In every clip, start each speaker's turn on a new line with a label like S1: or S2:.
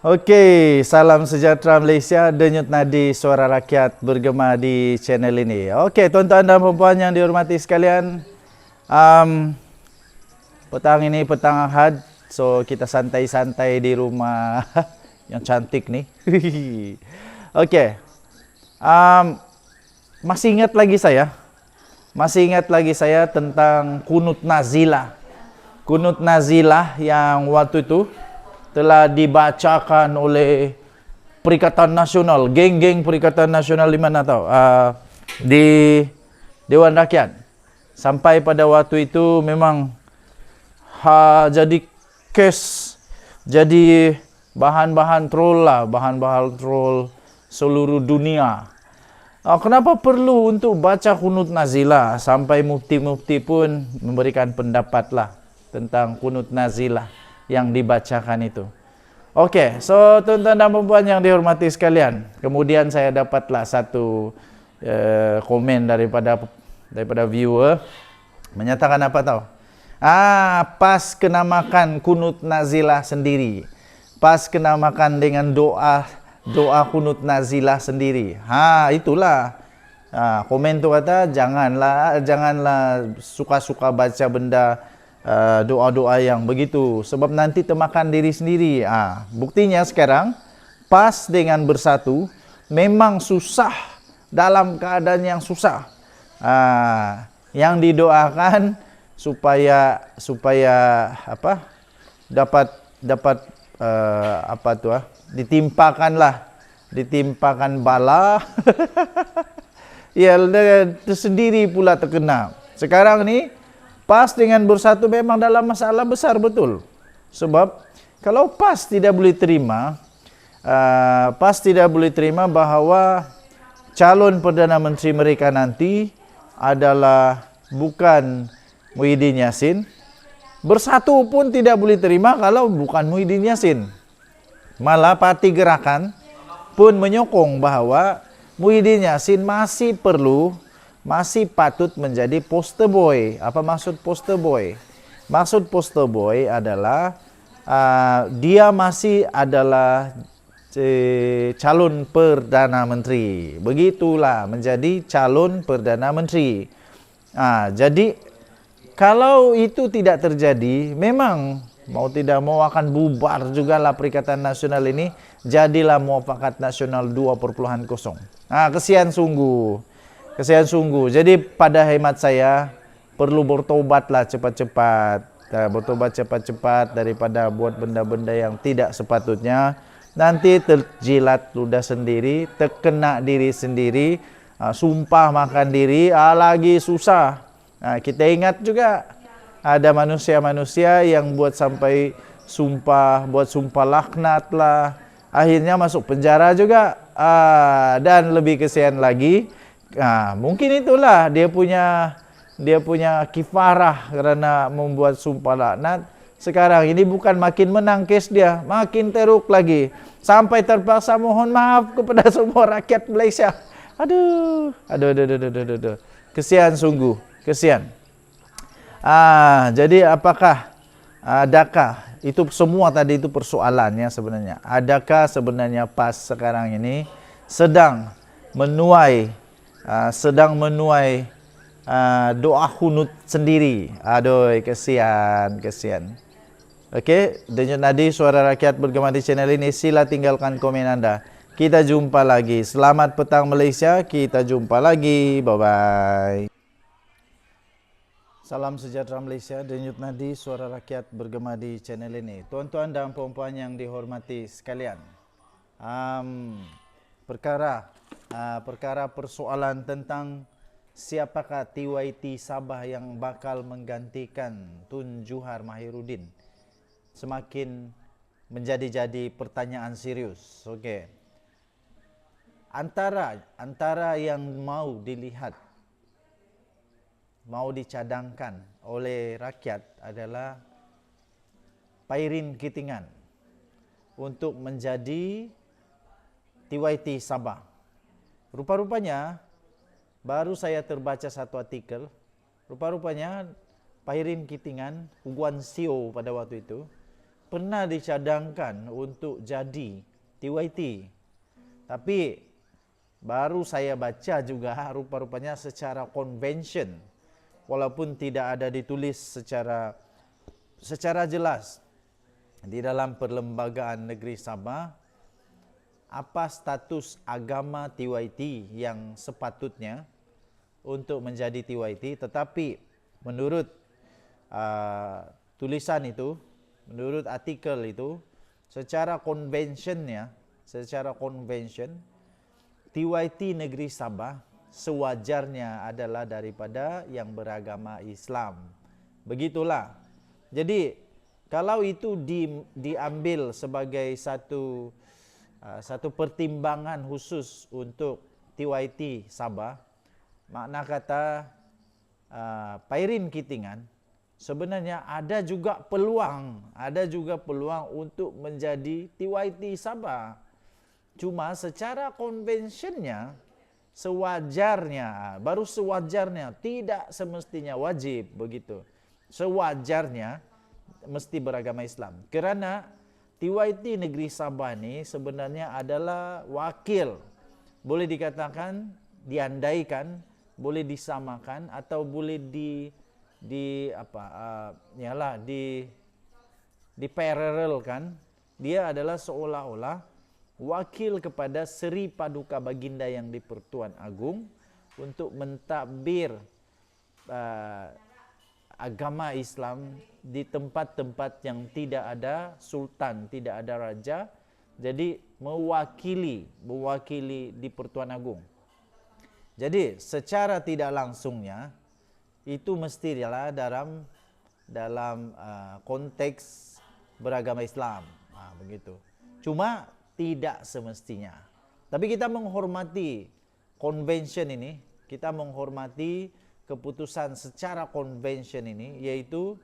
S1: Okey, salam sejahtera Malaysia, denyut nadi suara rakyat bergema di channel ini. Okey, tuan-tuan dan puan-puan yang dihormati sekalian, petang ini petang Ahad, so kita santai-santai di rumah yang cantik nih. Okey, masih ingat lagi saya tentang kunut nazilah. Kunut nazilah yang waktu itu telah dibacakan oleh Perikatan Nasional, geng-geng Perikatan Nasional di mana tahu? Di Dewan Rakyat. Sampai pada waktu itu memang jadi kes, jadi bahan-bahan troll lah, bahan-bahan troll seluruh dunia. Kenapa perlu untuk baca kunut nazilah? Sampai mufti-mufti pun memberikan pendapat lah tentang kunut nazilah yang dibacakan itu. Okey, so tuan-tuan dan puan yang dihormati sekalian, kemudian saya dapatlah satu komen daripada viewer menyatakan apa tahu? Pas kena makan kunut nazilah sendiri. Pas kena makan dengan doa kunut nazilah sendiri. Itulah. Komen tu kata janganlah suka-suka baca benda doa-doa yang begitu sebab nanti termakan diri sendiri. Buktinya sekarang PAS dengan Bersatu memang susah, dalam keadaan yang susah. Yang didoakan supaya apa? Dapat ditimpakan bala. Ya, tersendiri pula terkena. Sekarang ni PAS dengan Bersatu memang dalam masalah besar betul. Sebab kalau PAS tidak boleh terima bahawa calon Perdana Menteri mereka nanti adalah bukan Muhyiddin Yassin, Bersatu pun tidak boleh terima kalau bukan Muhyiddin Yassin. Malah Parti Gerakan pun menyokong bahawa Muhyiddin Yassin masih patut menjadi poster boy. Apa maksud poster boy? Maksud poster boy adalah dia masih adalah calon Perdana Menteri. Begitulah, menjadi calon Perdana Menteri. Jadi kalau itu tidak terjadi, memang mau tidak mau akan bubar jugalah Perikatan Nasional ini. Jadilah Muafakat Nasional 2.0. Kesian sungguh. Jadi pada hemat saya perlu bertobatlah cepat-cepat. Bertobat cepat-cepat daripada buat benda-benda yang tidak sepatutnya. Nanti terjilat ludah sendiri, terkena diri sendiri, sumpah makan diri, lagi susah. Kita ingat juga ada manusia-manusia yang buat sampai buat sumpah laknat lah. Akhirnya masuk penjara juga. Dan lebih kesian lagi, mungkin itulah dia punya kifarah kerana membuat sumpah laknat. Sekarang ini bukan makin menang kes dia, makin teruk lagi. Sampai terpaksa mohon maaf kepada semua rakyat Malaysia. Aduh. Kesian sungguh, kesian. Jadi adakah itu semua tadi itu persoalannya sebenarnya. Adakah sebenarnya PAS sekarang ini sedang menuai doa kunut sendiri? Aduh, kesian. Okey, denyut nadi suara rakyat bergema di channel ini. Sila tinggalkan komen anda. Kita jumpa lagi. Selamat petang Malaysia. Kita jumpa lagi. Bye-bye. Salam sejahtera Malaysia, denyut nadi suara rakyat bergema di channel ini. Tuan-tuan dan puan-puan yang dihormati sekalian, perkara persoalan tentang siapakah TYT Sabah yang bakal menggantikan Tun Juhar Mahiruddin semakin menjadi pertanyaan serius. Okey. Antara yang mau dilihat, mau dicadangkan oleh rakyat adalah Pairin Kitingan untuk menjadi TYT Sabah. Rupa-rupanya baru saya terbaca satu artikel, rupa-rupanya Pairin Kitingan, Huguan Sio pada waktu itu, pernah dicadangkan untuk jadi TYT. Tapi baru saya baca juga rupa-rupanya secara convention, walaupun tidak ada ditulis secara jelas di dalam Perlembagaan Negeri Sabah apa status agama TYT yang sepatutnya untuk menjadi TYT. Tetapi menurut tulisan itu, menurut artikel itu, secara convention TYT Negeri Sabah sewajarnya adalah daripada yang beragama Islam. Begitulah. Jadi kalau itu diambil sebagai satu pertimbangan khusus untuk TYT Sabah, makna kata Pairin Kitingan sebenarnya ada juga peluang untuk menjadi TYT Sabah. Cuma secara konvensionnya sewajarnya, baru sewajarnya, tidak semestinya wajib begitu. Sewajarnya mesti beragama Islam. Kerana TYT Negeri Sabah ni sebenarnya adalah wakil, boleh dikatakan, diandaikan, boleh disamakan atau boleh diparalelkan. Dia adalah seolah-olah wakil kepada Seri Paduka Baginda Yang di-Pertuan Agong untuk mentadbir agama Islam di tempat-tempat yang tidak ada sultan, tidak ada raja. Jadi mewakili di Pertuan Agong. Jadi secara tidak langsungnya itu mestilah dalam konteks beragama Islam, begitu. Cuma tidak semestinya. Tapi kita menghormati convention ini, kita menghormati keputusan secara convention ini, yaitu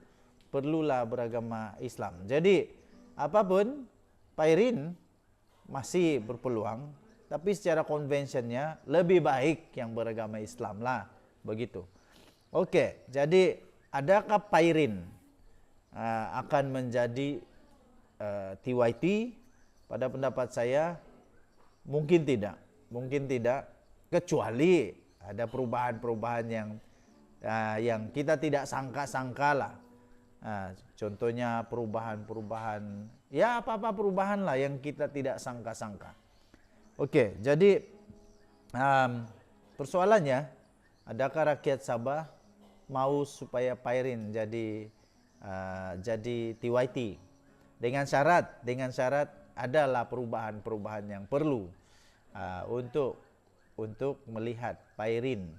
S1: perlulah beragama Islam. Jadi apapun, Pairin masih berpeluang, tapi secara conventionnya lebih baik yang beragama Islam lah, begitu. Oke, jadi adakah Pairin akan menjadi TYT? Pada pendapat saya mungkin tidak, kecuali ada perubahan-perubahan yang kita tidak sangka-sangka lah. Contohnya perubahan-perubahan, ya apa-apa perubahan lah yang kita tidak sangka-sangka. Oke, jadi persoalannya, adakah rakyat Sabah mau supaya Pairin jadi TYT? Dengan syarat adalah perubahan-perubahan yang perlu untuk melihat Pairin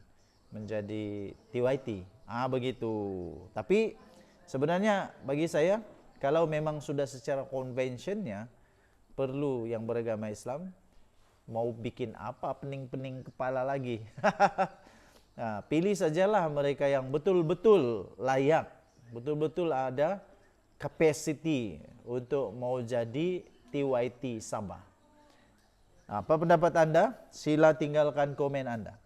S1: menjadi TYT. Begitu. Tapi sebenarnya bagi saya, kalau memang sudah secara konvensionnya perlu yang beragama Islam, mau bikin apa pening-pening kepala lagi. Pilih sajalah mereka yang betul-betul layak, betul-betul ada capacity untuk mau jadi TYT Sabah. Apa pendapat anda? Sila tinggalkan komen anda.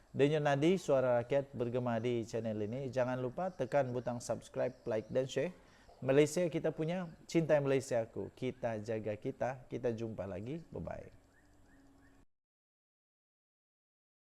S1: Denyut Nadi Suara Rakyat bergema di channel ini. Jangan lupa tekan butang subscribe, like dan share. Malaysia kita punya, cintai Malaysia aku. Kita jaga kita. Kita jumpa lagi. Bye-bye.